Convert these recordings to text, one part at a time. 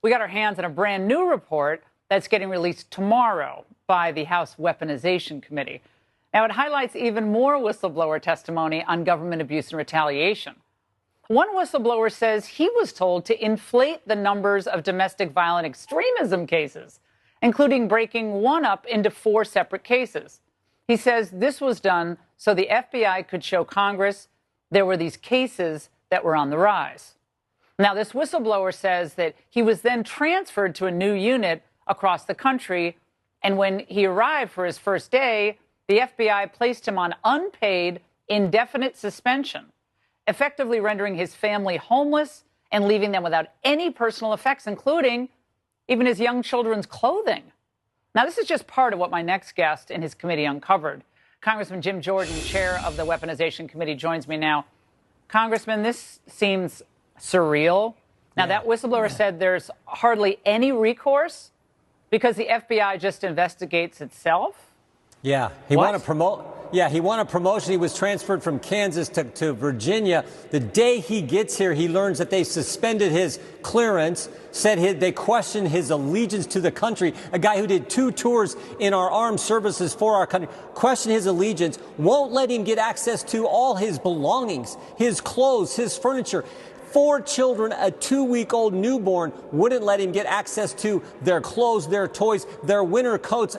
we got our hands on a brand new report that's getting released tomorrow by the House Weaponization Committee. Now, it highlights even more whistleblower testimony on government abuse and retaliation. One whistleblower says he was told to inflate the numbers of domestic violent extremism cases, including breaking one up into 4 separate cases. He says this was done so the FBI could show Congress there were these cases that were on the rise. Now, this whistleblower says that he was then transferred to a new unit across the country, and when he arrived for his first day, the FBI placed him on unpaid, indefinite suspension, effectively rendering his family homeless and leaving them without any personal effects, including even his young children's clothing. Now, this is just part of what my next guest in his committee uncovered. Congressman Jim Jordan, chair of the Weaponization Committee, joins me now. Congressman, this seems surreal. Now, that whistleblower said there's hardly any recourse because the FBI just investigates itself. Yeah, he won a promotion. He was transferred from Kansas to Virginia. The day he gets here, he learns that they suspended his clearance, said they questioned his allegiance to the country. A guy who did 2 tours in our armed services for our country, questioned his allegiance, won't let him get access to all his belongings, his clothes, his furniture. 4 children, a 2-week-old newborn, wouldn't let him get access to their clothes, their toys, their winter coats.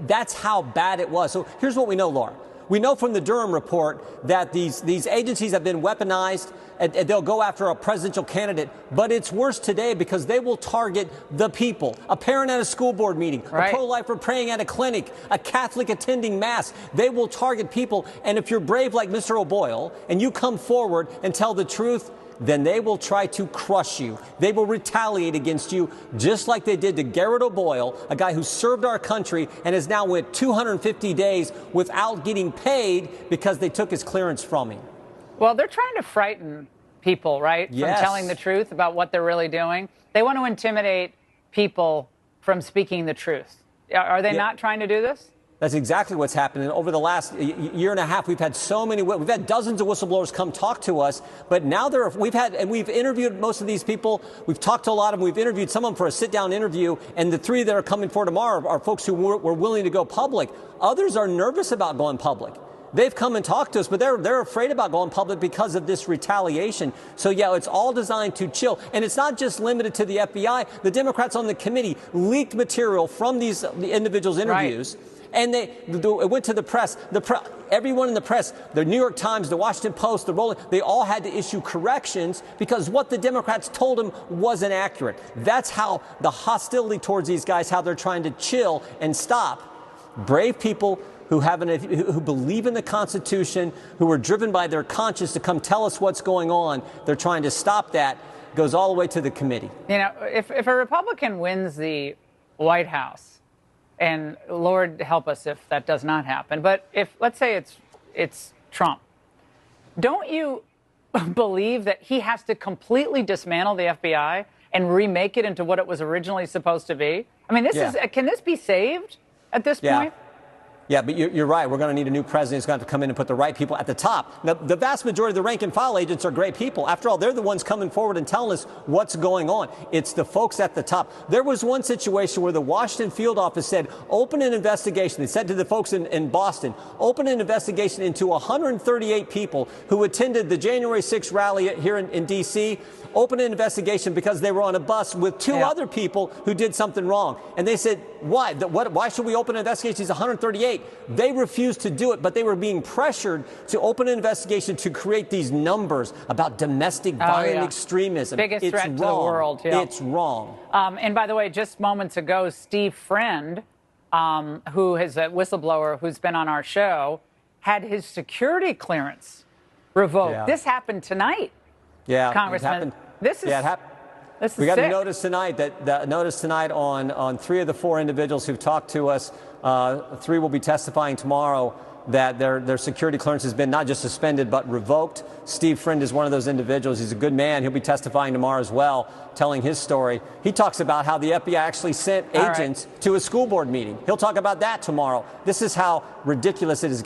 That's how bad it was. So here's what we know, Laura. We know from the Durham report that these agencies have been weaponized, and they'll go after a presidential candidate. But it's worse today because they will target the people. A parent at a school board meeting, a pro-lifer praying at a clinic, a Catholic attending mass. They will target people. And if you're brave like Mr. O'Boyle and you come forward and tell the truth, then they will try to crush you. They will retaliate against you, just like they did to Garrett O'Boyle, a guy who served our country and has now went 250 days without getting paid because they took his clearance from him. Well, they're trying to frighten people, right? Yes. From telling the truth about what they're really doing. They want to intimidate people from speaking the truth. Are they not trying to do this? That's exactly what's happening. Over the last year and a half, we've had dozens of whistleblowers come talk to us, but now we've interviewed most of these people. We've talked to a lot of them. We've interviewed some of them for a sit-down interview, and the 3 that are coming for tomorrow are folks who were willing to go public. Others are nervous about going public. They've come and talked to us, but they're afraid about going public because of this retaliation. So, yeah, it's all designed to chill. And it's not just limited to the FBI. The Democrats on the committee leaked material from the individuals' interviews. Right. And it went to the press. Everyone in the press, the New York Times, the Washington Post, the Rolling, they all had to issue corrections because what the Democrats told them wasn't accurate. That's how the hostility towards these guys, how they're trying to chill and stop brave people who believe in the Constitution, who are driven by their conscience to come tell us what's going on. They're trying to stop that. Goes all the way to the committee. You know, if a Republican wins the White House, and Lord help us if that does not happen, but if, let's say it's Trump, don't you believe that he has to completely dismantle the FBI and remake it into what it was originally supposed to be? I mean, can this be saved at this point? Yeah, but you're right. We're going to need a new president who's going to come in and put the right people at the top. Now, the vast majority of the rank and file agents are great people. After all, they're the ones coming forward and telling us what's going on. It's the folks at the top. There was one situation where the Washington field office said, open an investigation. They said to the folks in Boston, open an investigation into 138 people who attended the January 6th rally here in D.C., open an investigation because they were on a bus with 2 other people who did something wrong. And they said, why? Why should we open an investigation? These 138. They refused to do it, but they were being pressured to open an investigation to create these numbs about domestic violent extremism. Biggest threat to the world. It's wrong. And by the way, just moments ago, Steve Friend, who is a whistleblower who's been on our show, had his security clearance revoked. This happened tonight. Yeah, Congressman. This is we got a notice tonight on 3 of the 4 individuals who've talked to us. 3 will be testifying tomorrow that their security clearance has been not just suspended but revoked. Steve Friend is one of those individuals. He's a good man. He'll be testifying tomorrow as well, telling his story. He talks about how the FBI actually sent agents to a school board meeting. He'll talk about that tomorrow. This is how ridiculous it is.